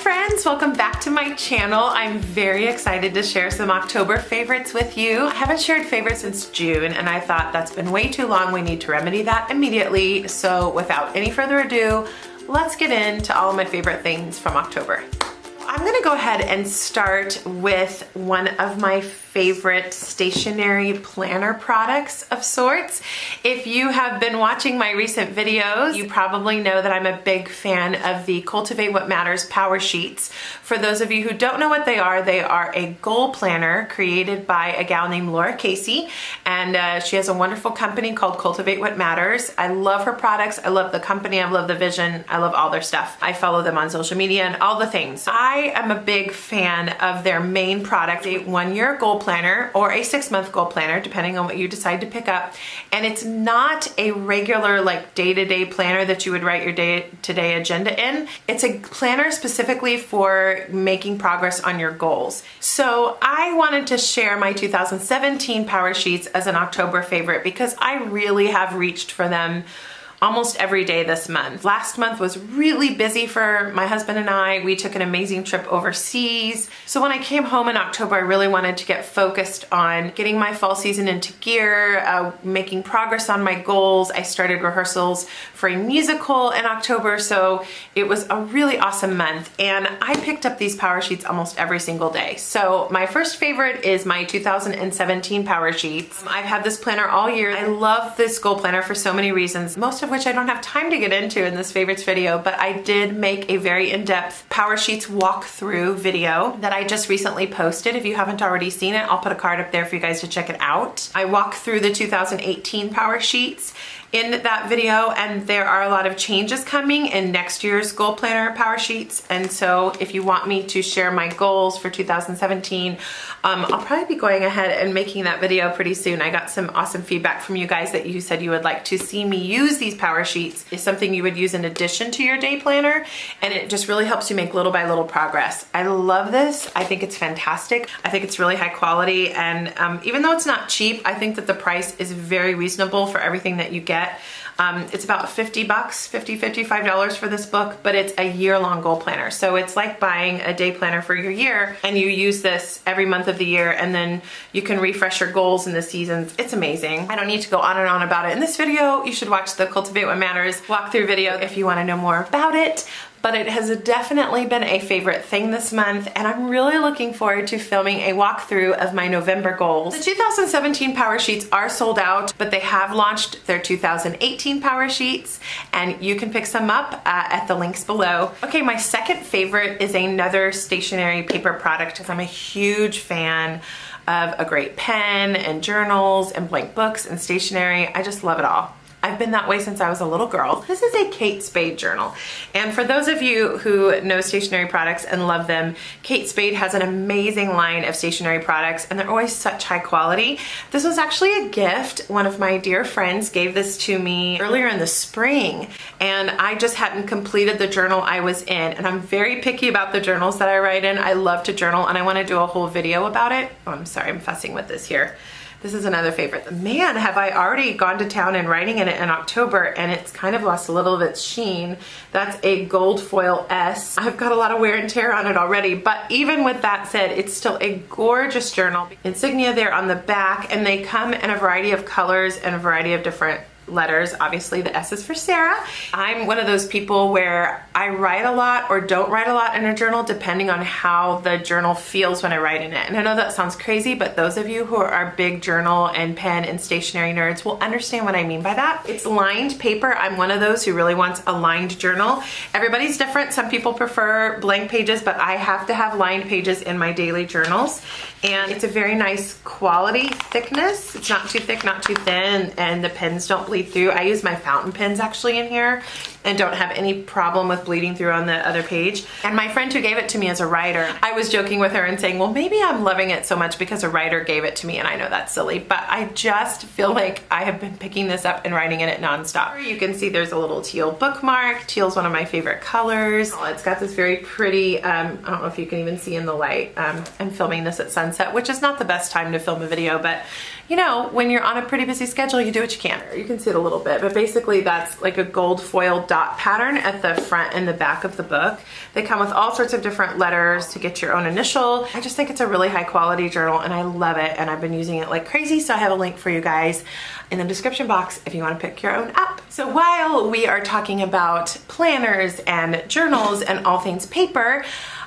friends, welcome back to my channel. I'm very excited to share some October favorites with you. I haven't shared favorites since June and I thought that's been way too long. We need to remedy that immediately. So without any further ado, let's get into all of my favorite things from October. I'm gonna go ahead and start with one of my favorite stationery planner products of sorts. If you have been watching my recent videos, you probably know that I'm a big fan of the Cultivate What Matters Power Sheets. For those of you who don't know what they are a goal planner created by a gal named Laura Casey, and she has a wonderful company called Cultivate What Matters. I love her products, I love the company, I love the vision, I love all their stuff. I follow them on social media and all the things. I am a big fan of their main product, a 1-year goal planner or a 6-month goal planner, depending on what you decide to pick up. And it's not a regular like day-to-day planner that you would write your day-to-day agenda in. It's a planner specifically for making progress on your goals. So I wanted to share my 2017 Power Sheets as an October favorite because I really have reached for them almost every day this month. Last month was really busy for my husband and I. We took an amazing trip overseas. So when I came home in October, I really wanted to get focused on getting my fall season into gear, making progress on my goals. I started rehearsals for a musical in October, so it was a really awesome month. And I picked up these Power Sheets almost every single day. So my first favorite is my 2017 Power Sheets. I've had this planner all year. I love this goal planner for so many reasons, most of which I don't have time to get into in this favorites video, but I did make a very in-depth Power Sheets walkthrough video that I just recently posted. If you haven't already seen it, I'll put a card up there for you guys to check it out. I walk through the 2018 Power Sheets in that video, and there are a lot of changes coming in next year's goal planner Power Sheets. And so if you want me to share my goals for 2017, I'll probably be going ahead and making that video pretty soon. I got some awesome feedback from you guys that you said you would like to see me use these Power Sheets. Is something you would use in addition to your day planner, and it just really helps you make little by little progress. I love this. I think it's fantastic. I think it's really high quality, and even though it's not cheap, I think that the price is very reasonable for everything that you get. It's about $50, $55 for this book, but it's a year-long goal planner. So it's like buying a day planner for your year, and you use this every month of the year, and then you can refresh your goals in the seasons. It's amazing. I don't need to go on and on about it in this video. You should watch the Cultivate What Matters walkthrough video if you want to know more about it. But it has definitely been a favorite thing this month, and I'm really looking forward to filming a walkthrough of my November goals. The 2017 Power Sheets are sold out, but they have launched their 2018 Power Sheets, and you can pick some up at the links below. Okay, my second favorite is another stationery paper product because I'm a huge fan of a great pen and journals and blank books and stationery. I just love it all. I've been that way since I was a little girl. This is a Kate Spade journal. And for those of you who know stationery products and love them, Kate Spade has an amazing line of stationery products, and they're always such high quality. This was actually a gift. One of my dear friends gave this to me earlier in the spring, and I just hadn't completed the journal I was in. And I'm very picky about the journals that I write in. I love to journal, and I want to do a whole video about it. Oh, I'm sorry, I'm fussing with this here. This is another favorite. Man, have I already gone to town and writing in it in October, and it's kind of lost a little of its sheen. That's a gold foil S. I've got a lot of wear and tear on it already, but even with that said, it's still a gorgeous journal. Insignia there on the back, and they come in a variety of colors and a variety of different letters. Obviously the S is for Sarah. I'm one of those people where I write a lot or don't write a lot in a journal depending on how the journal feels when I write in it. And I know that sounds crazy, but those of you who are big journal and pen and stationery nerds will understand what I mean by that. It's lined paper. I'm one of those who really wants a lined journal. Everybody's different. Some people prefer blank pages, but I have to have lined pages in my daily journals. And it's a very nice quality thickness. It's not too thick, not too thin, and the pens don't bleed through. I use my fountain pens actually in here and don't have any problem with bleeding through on the other page. And my friend who gave it to me as a writer, I was joking with her and saying, well, maybe I'm loving it so much because a writer gave it to me, and I know that's silly, but I just feel like I have been picking this up and writing in it nonstop. You can see there's a little teal bookmark. Teal's one of my favorite colors. It's got this very pretty, I don't know if you can even see in the light. I'm filming this at sunset, which is not the best time to film a video, but you know, when you're on a pretty busy schedule, you do what you can. You can see it a little bit, but basically that's like a gold foil dot dot pattern at the front and the back of the book. They come with all sorts of different letters to get your own initial. I just think it's a really high quality journal and I love it, and I've been using it like crazy, so I have a link for you guys in the description box if you want to pick your own up. So while we are talking about planners and journals and all things paper,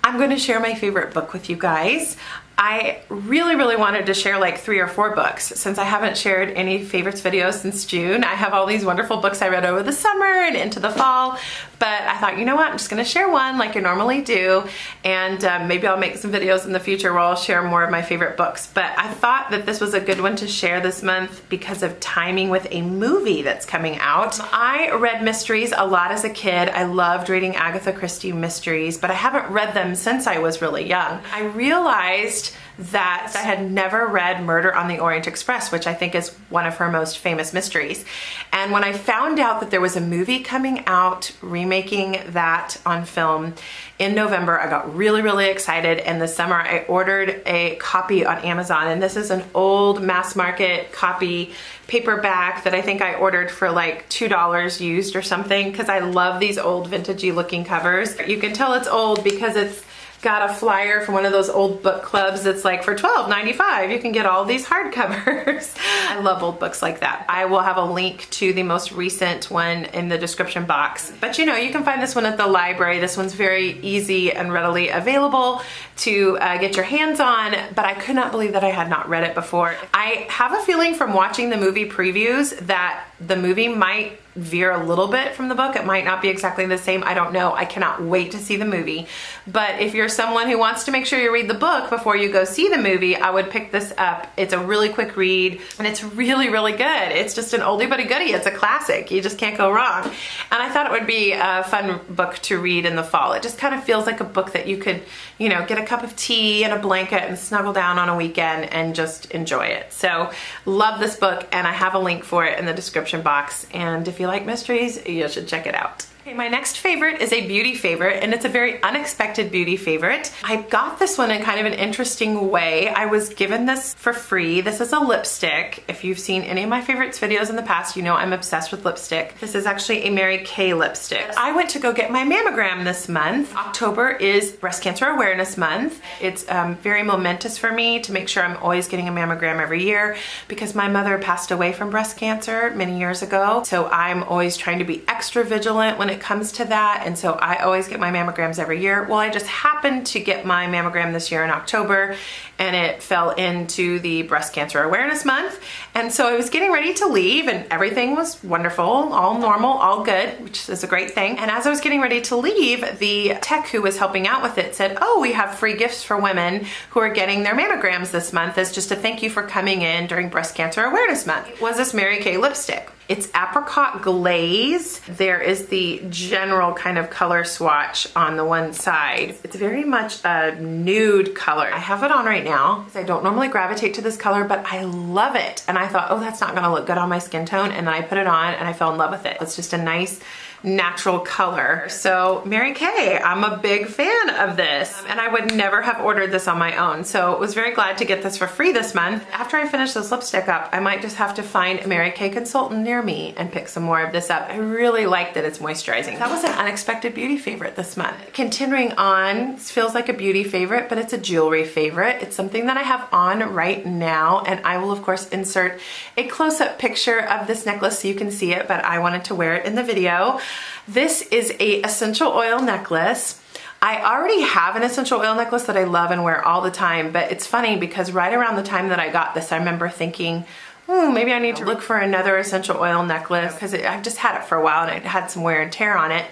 I'm going to share my favorite book with you guys. I really wanted to share like 3 or 4 books since I haven't shared any favorites videos since June. I have all these wonderful books I read over the summer and into the fall, but I thought, you know what, I'm just gonna share one like I normally do, and maybe I'll make some videos in the future where I'll share more of my favorite books. But I thought that this was a good one to share this month because of timing with a movie that's coming out. I read mysteries a lot as a kid. I loved reading Agatha Christie mysteries, but I haven't read them since I was really young. I realized that I had never read Murder on the Orient Express, which I think is one of her most famous mysteries. And when I found out that there was a movie coming out remaking that on film in November, I got really excited, and this summer I ordered a copy on Amazon, and this is an old mass market copy paperback that I think I ordered for like $2 used or something, because I love these old vintagey looking covers. You can tell it's old because it's got a flyer from one of those old book clubs that's like for $12.95 you can get all these hardcovers. I love old books like that. I will have a link to the most recent one in the description box, but you know, you can find this one at the library. This one's very easy and readily available to get your hands on, but I could not believe that I had not read it before. I have a feeling from watching the movie previews that the movie might veer a little bit from the book. It might not be exactly the same. I don't know. I cannot wait to see the movie. But if you're someone who wants to make sure you read the book before you go see the movie, I would pick this up. It's a really quick read and it's really good. It's just an oldie but a goodie. It's a classic. You just can't go wrong. And I thought it would be a fun book to read in the fall. It just kind of feels like a book that you could, you know, get a cup of tea and a blanket and snuggle down on a weekend and just enjoy it. So love this book, and I have a link for it in the description box. And if you like mysteries, you should check it out. Okay, my next favorite is a beauty favorite, and it's a very unexpected beauty favorite. I got this one in kind of an interesting way. I was given this for free. This is a lipstick. If you've seen any of my favorites videos in the past, you know I'm obsessed with lipstick. This is actually a Mary Kay lipstick. I went to go get my mammogram this month. October is Breast Cancer Awareness Month. It's very momentous for me to make sure I'm always getting a mammogram every year because my mother passed away from breast cancer many years ago. So I'm always trying to be extra vigilant when it comes to that, and so I always get my mammograms every year. Well, I just happened to get my mammogram this year in October, and it fell into the Breast Cancer Awareness Month, and so I was getting ready to leave and everything was wonderful, all normal, all good, which is a great thing. And as I was getting ready to leave, the tech who was helping out with it said, oh, we have free gifts for women who are getting their mammograms this month as just a thank you for coming in during Breast Cancer Awareness Month. It was this Mary Kay lipstick. It's apricot glaze. There is the general kind of color swatch on the one side. It's very much a nude color. I have it on right now. I don't normally gravitate to this color, but I love it. And I thought, oh, that's not gonna look good on my skin tone. And then I put it on and I fell in love with it. It's just a nice natural color. So Mary Kay, I'm a big fan of this, and I would never have ordered this on my own. So I was very glad to get this for free this month. After I finish this lipstick up, I might just have to find a Mary Kay consultant near me and pick some more of this up. I really like that it's moisturizing. That was an unexpected beauty favorite this month. Continuing on, this feels like a beauty favorite, but it's a jewelry favorite. It's something that I have on right now, and I will of course insert a close-up picture of this necklace so you can see it, but I wanted to wear it in the video. This is a essential oil necklace. I already have an essential oil necklace that I love and wear all the time, but it's funny because right around the time that I got this, I remember thinking, maybe I need to look for another essential oil necklace because I've just had it for a while and it had some wear and tear on it.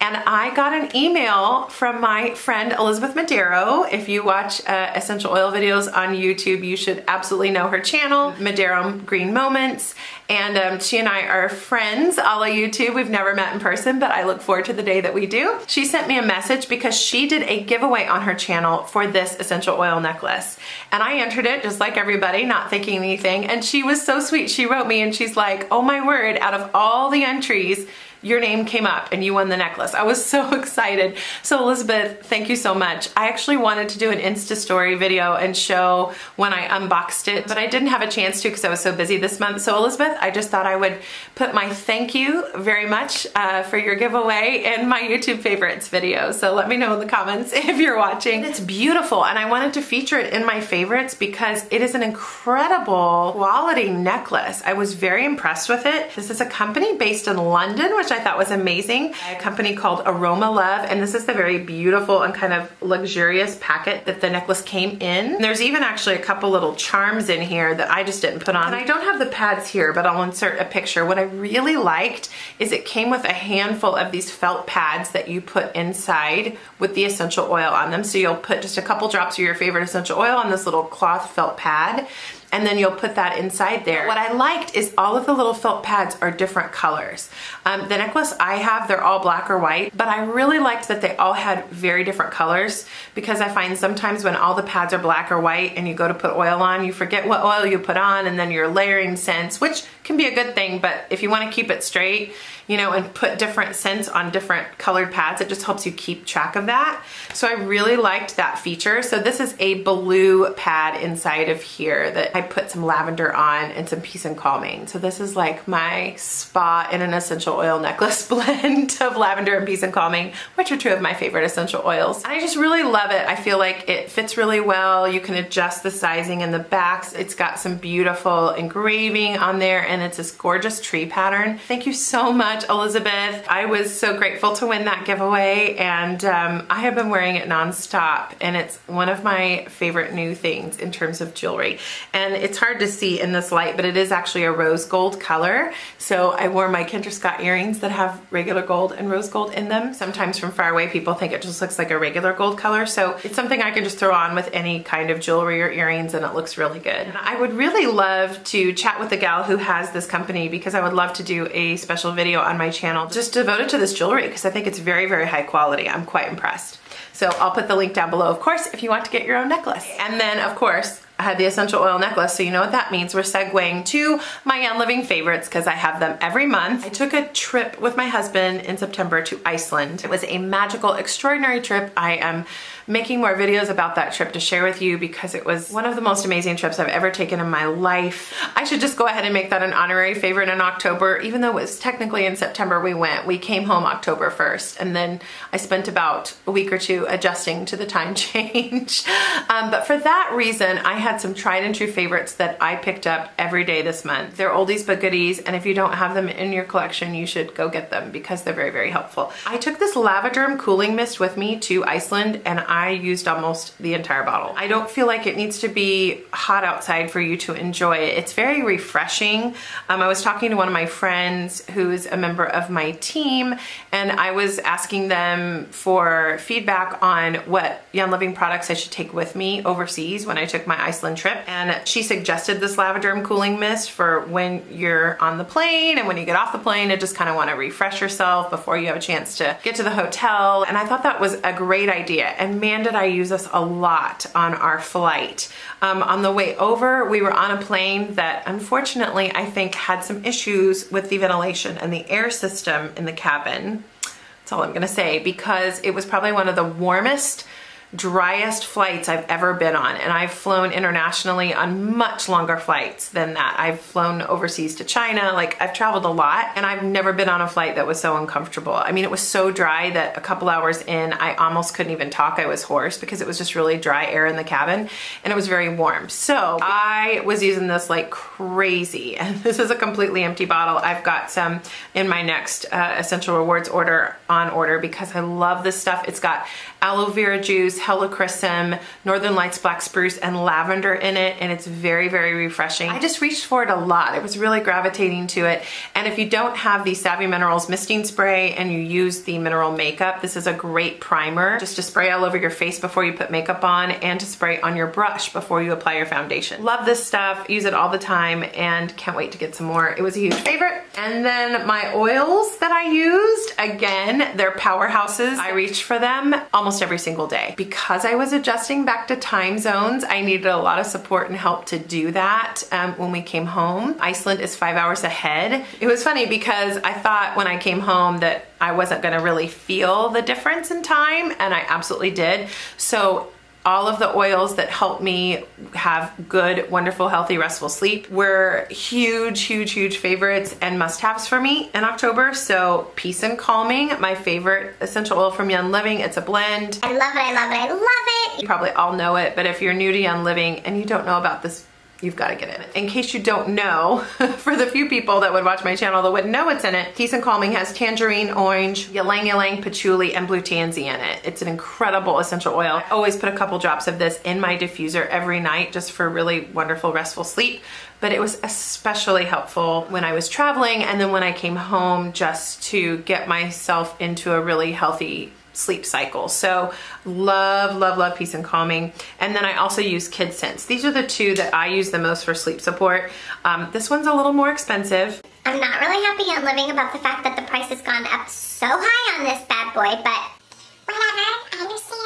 And I got an email from my friend Elizabeth Madero. If you watch essential oil videos on YouTube, you should absolutely know her channel, Madero Green Moments. And she and I are friends a la YouTube. We've never met in person, but I look forward to the day that we do. She sent me a message because she did a giveaway on her channel for this essential oil necklace. And I entered it just like everybody, not thinking anything. And she was so sweet. She wrote me and she's like, oh my word, out of all the entries, your name came up and you won the necklace. I was so excited. So Elizabeth, thank you so much. I actually wanted to do an Insta story video and show when I unboxed it, but I didn't have a chance to because I was so busy this month. So Elizabeth, I just thought I would put my thank you very much for your giveaway in my YouTube favorites video. So let me know in the comments if you're watching. It's beautiful, and I wanted to feature it in my favorites because it is an incredible quality necklace. I was very impressed with it. This is a company based in London, which I thought was amazing. A company called Aroma Love, and this is the very beautiful and kind of luxurious packet that the necklace came in. And there's even actually a couple little charms in here that I just didn't put on. And I don't have the pads here, but I'll insert a picture. What I really liked is it came with a handful of these felt pads that you put inside with the essential oil on them. So you'll put just a couple drops of your favorite essential oil on this little cloth felt pad, and then you'll put that inside there. What I liked is all of the little felt pads are different colors. The necklace I have, they're all black or white, but I really liked that they all had very different colors, because I find sometimes when all the pads are black or white and you go to put oil on, you forget what oil you put on, and then you're layering scents, which can be a good thing, but if you want to keep it straight, you know, and put different scents on different colored pads, it just helps you keep track of that. So I really liked that feature. So this is a blue pad inside of here that I put some lavender on and some peace and calming. So this is like my spa in an essential oil necklace blend of lavender and peace and calming, which are two of my favorite essential oils. And I just really love it. I feel like it fits really well. You can adjust the sizing in the backs. It's got some beautiful engraving on there, and it's this gorgeous tree pattern. Thank you so much, Elizabeth. I was so grateful to win that giveaway, and I have been wearing it nonstop, and it's one of my favorite new things in terms of jewelry. And it's hard to see in this light, but it is actually a rose gold color. So I wore my Kendra Scott earrings that have regular gold and rose gold in them. Sometimes from far away people think it just looks like a regular gold color, so it's something I can just throw on with any kind of jewelry or earrings, and it looks really good. And I would really love to chat with the gal who has this company, because I would love to do a special video on my channel just devoted to this jewelry, because I think it's very, very high quality. I'm quite impressed. So I'll put the link down below, of course, if you want to get your own necklace. And then, of course, I had the essential oil necklace, so you know what that means. We're segueing to my Young Living favorites because I have them every month. I took a trip with my husband in September to Iceland. It was a magical, extraordinary trip. I am making more videos about that trip to share with you because it was one of the most amazing trips I've ever taken in my life. I should just go ahead and make that an honorary favorite in October, even though it was technically in September we went. We came home October 1st, and then I spent about a week or two adjusting to the time change. But for that reason, I had some tried and true favorites that I picked up every day this month. They're oldies but goodies, and if you don't have them in your collection, you should go get them because they're very, very helpful. I took this Lavender Cooling Mist with me to Iceland, and I used almost the entire bottle. I don't feel like it needs to be hot outside for you to enjoy it. It's very refreshing. I was talking to one of my friends who's a member of my team, and I was asking them for feedback on what Young Living products I should take with me overseas when I took my Iceland trip. And she suggested this Lavender Cooling Mist for when you're on the plane and when you get off the plane and just kind of want to refresh yourself before you have a chance to get to the hotel. And I thought that was a great idea. And man, did I use this a lot on our flight. On the way over, we were on a plane that unfortunately I think had some issues with the ventilation and the air system in the cabin. That's all I'm gonna say, because it was probably one of the warmest, driest flights I've ever been on, and I've flown internationally on much longer flights than that. I've flown overseas to China, like I've traveled a lot, and I've never been on a flight that was so uncomfortable. I mean, it was so dry that a couple hours in, I almost couldn't even talk. I was hoarse because it was just really dry air in the cabin, and it was very warm. So I was using this like crazy, and this is a completely empty bottle. I've got some in my next Essential Rewards order because I love this stuff. It's got aloe vera juice, helichrysum, Northern Lights black spruce, and lavender in it, and it's very, very refreshing. I just reached for it a lot. I was really gravitating to it. And if you don't have the Savvy Minerals misting spray and you use the mineral makeup, this is a great primer just to spray all over your face before you put makeup on, and to spray on your brush before you apply your foundation. Love this stuff, use it all the time, and can't wait to get some more. It was a huge favorite, And then my oils that I used, again, they're powerhouses. I reach for them almost every single day. Because I was adjusting back to time zones, I needed a lot of support and help to do that when we came home. Iceland is 5 hours ahead. It was funny because I thought when I came home that I wasn't gonna really feel the difference in time, and I absolutely did. So all of the oils that help me have good, wonderful, healthy, restful sleep were huge, huge, huge favorites and must-haves for me in October. So Peace and Calming, my favorite essential oil from Young Living. It's a blend. I love it, I love it, I love it. You probably all know it, but if you're new to Young Living and you don't know about this, you've got to get it. In case you don't know, for the few people that would watch my channel that wouldn't know what's in it, Peace and Calming has tangerine, orange, ylang ylang, patchouli, and blue tansy in it. It's an incredible essential oil. I always put a couple drops of this in my diffuser every night just for really wonderful, restful sleep. But it was especially helpful when I was traveling and then when I came home just to get myself into a really healthy sleep cycle. So love, love, love Peace and Calming. And then I also use Kid Sense. These are the two that I use the most for sleep support. This one's a little more expensive. I'm not really happy on living about the fact that the price has gone up so high on this bad boy, but whatever, I understand.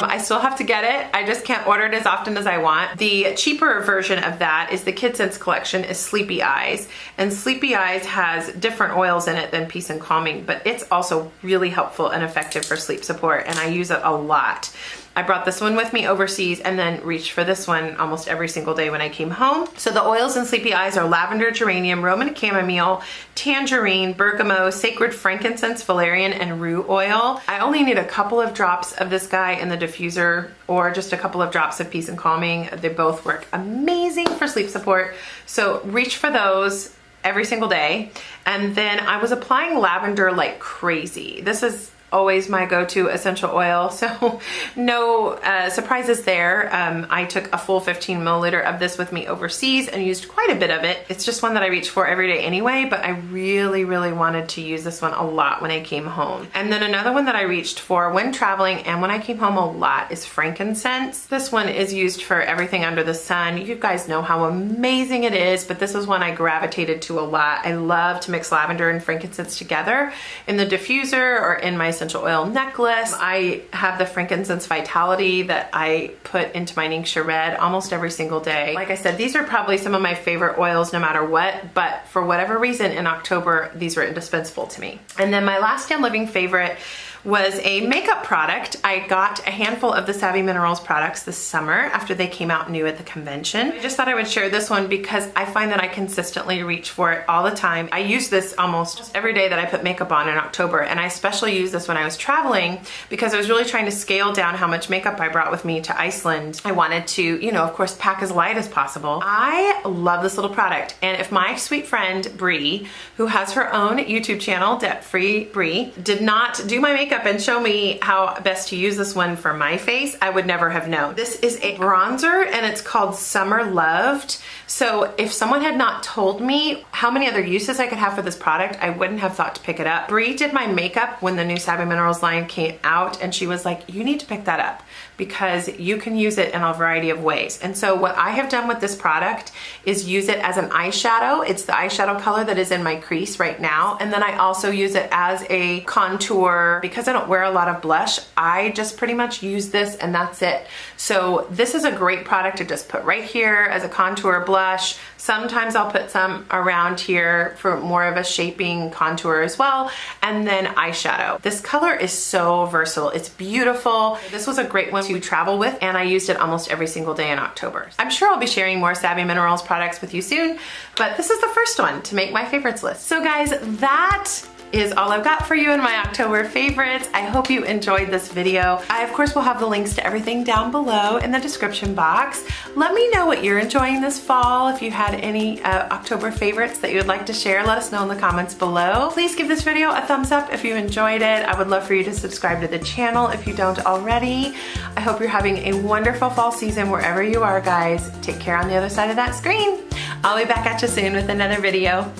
I still have to get it. I just can't order it as often as I want. The cheaper version of that is the Kid Sense collection is Sleepy Eyes. And Sleepy Eyes has different oils in it than Peace and Calming, but it's also really helpful and effective for sleep support, and I use it a lot. I brought this one with me overseas and then reached for this one almost every single day when I came home. So the oils in Sleepy Eyes are lavender, geranium, Roman chamomile, tangerine, bergamot, sacred frankincense, valerian, and rue oil. I only need a couple of drops of this guy in the diffuser or just a couple of drops of Peace and Calming. They both work amazing for sleep support. So reach for those every single day. And then I was applying lavender like crazy. This is always my go-to essential oil, so no surprises there. I took a full 15 milliliter of this with me overseas and used quite a bit of it. It's just one that I reach for every day anyway, but I really, really wanted to use this one a lot when I came home. And then another one that I reached for when traveling and when I came home a lot is frankincense. This one is used for everything under the sun. You guys know how amazing it is, but this is one I gravitated to a lot. I love to mix lavender and frankincense together in the diffuser or in my essential oil necklace. I have the frankincense vitality that I put into my Ningxia Red almost every single day. Like I said, these are probably some of my favorite oils no matter what, but for whatever reason in October, these were indispensable to me. And then my last Young Living favorite was a makeup product. I got a handful of the Savvy Minerals products this summer after they came out new at the convention. I just thought I would share this one because I find that I consistently reach for it all the time. I use this almost every day that I put makeup on in October, and I especially used this when I was traveling because I was really trying to scale down how much makeup I brought with me to Iceland. I wanted to, you know, of course, pack as light as possible. I love this little product, and if my sweet friend Bree, who has her own YouTube channel, Debt Free Bree, did not do my makeup and show me how best to use this one for my face, I would never have known. This is a bronzer and it's called Summer Loved. So if someone had not told me how many other uses I could have for this product, I wouldn't have thought to pick it up. Bree did my makeup when the new Savvy Minerals line came out, and she was like, you need to pick that up because you can use it in a variety of ways. And so what I have done with this product is use it as an eyeshadow. It's the eyeshadow color that is in my crease right now. And then I also use it as a contour. Because I don't wear a lot of blush, I just pretty much use this and that's it. So this is a great product to just put right here as a contour blush. Sometimes I'll put some around here for more of a shaping contour as well. And then eyeshadow. This color is so versatile. It's beautiful. This was a great one to travel with, and I used it almost every single day in October. I'm sure I'll be sharing more Savvy Minerals products with you soon, but this is the first one to make my favorites list. So guys, that is all I've got for you in my October favorites. I hope you enjoyed this video. I of course will have the links to everything down below in the description box. Let me know what you're enjoying this fall. If you had any October favorites that you would like to share, let us know in the comments below. Please give this video a thumbs up if you enjoyed it. I would love for you to subscribe to the channel if you don't already. I hope you're having a wonderful fall season wherever you are, guys. Take care on the other side of that screen. I'll be back at you soon with another video.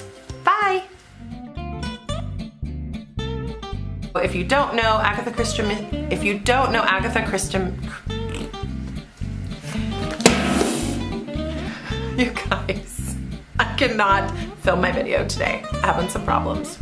Bye! If you don't know Agatha Christie, you guys, I cannot film my video today. Having some problems.